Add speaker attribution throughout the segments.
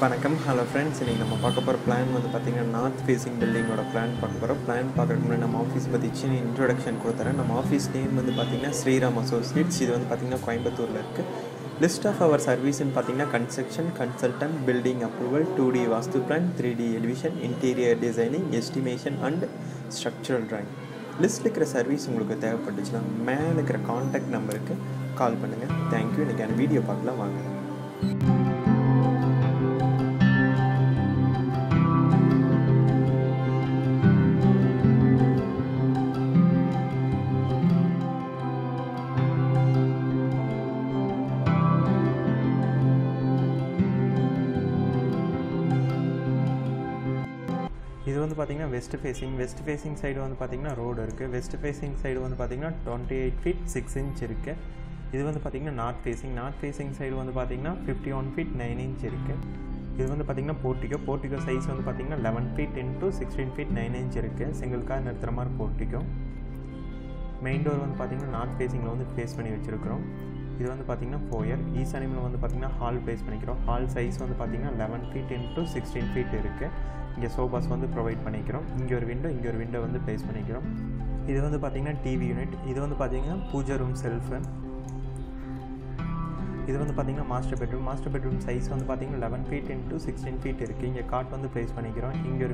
Speaker 1: வணக்கம் hello friends, இன்றைக்கி நம்ம பார்க்க போகிற பிளான் வந்து பார்த்திங்கன்னா நார்த் ஃபேஸிங் பில்டிங்கோட பிளான் பார்க்க போகிறோம். பிளான் பார்க்குறதுக்கு முன்னாடி நம்ம ஆஃபீஸ் பற்றி சின்ன இன்ட்ரொடக்ஷன் கொடுத்துறேன். நம்ம ஆஃபீஸ் நேம் வந்து பார்த்திங்கன்னா ஸ்ரீராம் அசோசியேட்ஸ். இது வந்து பார்த்திங்கன்னா கோயம்புத்தூரில் இருக்குது. லிஸ்ட் ஆஃப் அவர் சர்வீஸ்ன்னு பார்த்திங்கன்னா construction consultant, building approval, 2D vastu plan, 3D elevation, interior designing, estimation and structural drawing. லிஸ்ட்டில் இருக்கிற சர்வீஸ் உங்களுக்கு தேவைப்பட்டுச்சுன்னா மேலே இருக்கிற கான்டாக்ட் நம்பருக்கு கால் பண்ணுங்கள். தேங்க்யூ. இன்றைக்கான வீடியோ பார்க்கலாம் வாங்க. இது வந்து பார்த்திங்கன்னா வெஸ்ட் ஃபேஸிங் சைடு வந்து பார்த்திங்கன்னா ரோடு இருக்குது. வெஸ்ட் ஃபேஸிங் சைடு வந்து பார்த்திங்கன்னா 28 feet 6 inch இருக்குது. இது வந்து பார்த்திங்கன்னா நார்த் ஃபேஸிங் சைடு வந்து பார்த்திங்கன்னா 51 feet 9 inch இருக்குது. இது வந்து பார்த்திங்கன்னா போர்ட்டிகோ சைஸ் வந்து பார்த்திங்கன்னா 11 feet into 16 feet 9 inch இருக்குது. சிங்கிள் கார் நிறுத்துகிற மாதிரி போர்ட்டிகோ. மெயின் டோர் வந்து பார்த்திங்கன்னா நார்த் ஃபேஸிங்கில் வந்து ப்ளேஸ் பண்ணி வச்சுருக்கிறோம். இது வந்து பார்த்திங்கன்னா ஃபோயர். ஈசானியில் வந்து பார்த்திங்கன்னா ஹால் ப்ளேஸ் பண்ணிக்கிறோம். ஹால் சைஸ் வந்து பார்த்திங்கன்னா 11 feet into 16 feet இருக்குது. இங்கே சோஃபாஸ் வந்து ப்ரொவைட் பண்ணிக்கிறோம். இங்கே ஒரு விண்டோ வந்து ப்ளேஸ் பண்ணிக்கிறோம். இது வந்து பார்த்திங்கன்னா டிவி யூனிட். இது வந்து பார்த்திங்கன்னா பூஜா ரூம் செல்ஃபு. இது வந்து பார்த்திங்கன்னா மாஸ்டர் பெட்ரூம் சைஸ் வந்து பார்த்திங்கன்னா 11 feet into 16 feet இருக்குது. இங்கே காட் வந்து ப்ளேஸ் பண்ணிக்கிறோம். இங்கே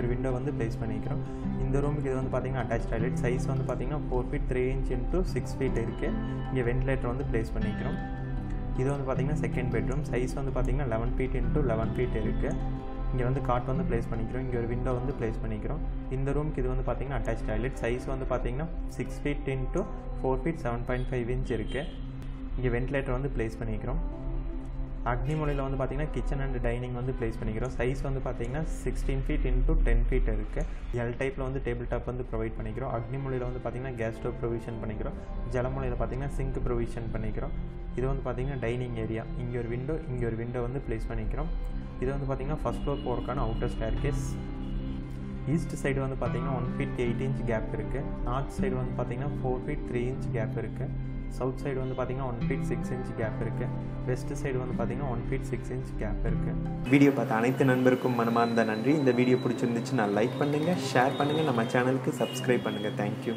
Speaker 1: ஒரு விண்டோ வந்து ப்ளேஸ் பண்ணிக்கிறோம். இந்த ரூமுக்கு இது வந்து பார்த்திங்கன்னா அட்டாச் டாய்லெட். சைஸ் வந்து பார்த்திங்கன்னா 4 feet 3 inch into 6 feet இருக்குது. இங்கே வென்டிலேட்டர் வந்து ப்ளேஸ் பண்ணிக்கிறோம். இது வந்து பார்த்திங்கன்னா செகண்ட் பெட்ரூம். சைஸ் வந்து பார்த்திங்கன்னா 11 feet into 11 feet இருக்குது. இங்கே வந்து காட் வந்து ப்ளேஸ் பண்ணிக்கிறோம். இங்கே ஒரு விண்டோ வந்து ப்ளேஸ் பண்ணிக்கிறோம். இந்த ரூமுக்கு இது வந்து பார்த்திங்கன்னா அட்டாச் டாய்லெட். சைஸ் வந்து பார்த்திங்கன்னா 6 feet into 4 feet 7.5 inch இருக்குது. இங்கே வென்டிலேட்டர் வந்து ப்ளேஸ் பண்ணிக்கிறோம். அக்னி மூலையில் வந்து பார்த்திங்கன்னா கிச்சன் அண்ட் டைனிங் வந்து ப்ளேஸ் பண்ணிக்கிறோம். சைஸ் வந்து பார்த்திங்கன்னா 16 feet into 10 feet இருக்குது. எல் டைப்பில் வந்து டேபிள் டாப் வந்து ப்ரொவைட் பண்ணிக்கிறோம். அக்னி மூலையில் வந்து பார்த்திங்கன்னா கேஸ் ஸ்டவ் ப்ரொவிஷன் பண்ணிக்கிறோம். ஜலமூலையில் பார்த்திங்கன்னா சிங்க் ப்ரொவிஷன் பண்ணிக்கிறோம். இது வந்து பார்த்திங்கன்னா டைனிங் ஏரியா. இங்கே ஒரு விண்டோ வந்து ப்ளேஸ் பண்ணிக்கிறோம். இது வந்து பார்த்திங்கன்னா ஃபஸ்ட் ஃப்ளோர் போகிறக்கான அவுட்டர் ஸ்டேர்கேஸ். ஈஸ்ட் சைடு வந்து பார்த்திங்கன்னா 1 feet 8 inch கேப் இருக்குது. நார்த் சைடு வந்து பார்த்திங்கன்னா 4 feet 3 inch கேப் இருக்குது. சவுத் சைடு வந்து பார்த்திங்கன்னா 1 feet 6 inch கேப் இருக்குது. வெஸ்ட் சைடு வந்து பார்த்திங்கன்னா 1 feet 6 inch கேப் இருக்குது. வீடியோ பார்த்த அனைத்து நண்பருக்கும் மனமார்ந்த நன்றி. இந்த வீடியோ பிடிச்சிருந்துச்சுன்னா லைக் பண்ணுங்கள், ஷேர் பண்ணுங்கள், நம்ம சேனலுக்கு சப்ஸ்கிரைப் பண்ணுங்கள். தேங்க்யூ.